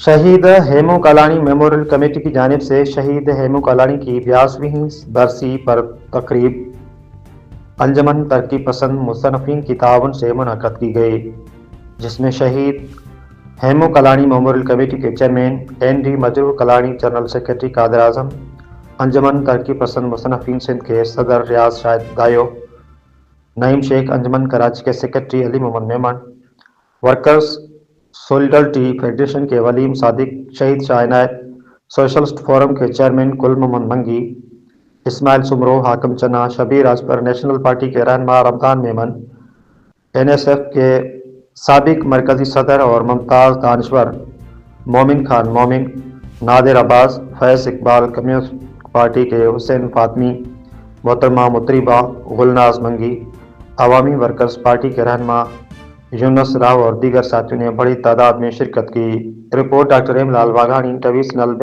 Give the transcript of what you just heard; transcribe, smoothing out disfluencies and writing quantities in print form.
شہید ہیمو کالانی memorial committee کی جانب سے شہید ہیمو کالانی کی 82ویں برسی پر تقریب انجمن ترقی پسند مصنفین کی تعاون سے منعقد کی گئی، جس میں شہید ہیمو کالانی میموریل کمیٹی کے چیئرمین این ڈی مجروح کالانی، جنرل سیکرٹری قادر اعظم، انجمن ترقی پسند مصنفین سندھ کے صدر ریاض شاہد دایو، نعیم شیخ، انجمن کراچی کے سیکرٹری علی محمد میمن، ورکرز سولیڈرٹی فیڈریشن کے ولیم صادق، شہید شاہ عنایت، سوشلسٹ فورم کے چیئرمین گل محمد منگی، اسماعیل سمرو، حاکم چنا، شبیر اجپر، نیشنل پارٹی کے رہنما رمضان میمن، این ایس ایف کے سابق مرکزی صدر اور ممتاز دانشور، مومن خان مومن، نادر عباس، فیض اقبال، کمیونسٹ پارٹی کے حسین فاطمی، محترمہ مطربہ گلناز منگی، عوامی ورکرز پارٹی کے رہنما یونس راؤ اور دیگر ساتھیوں نے بڑی تعداد میں شرکت کی۔ رپورٹ ڈاکٹر ایم لال واگھانی، ٹی وی چینل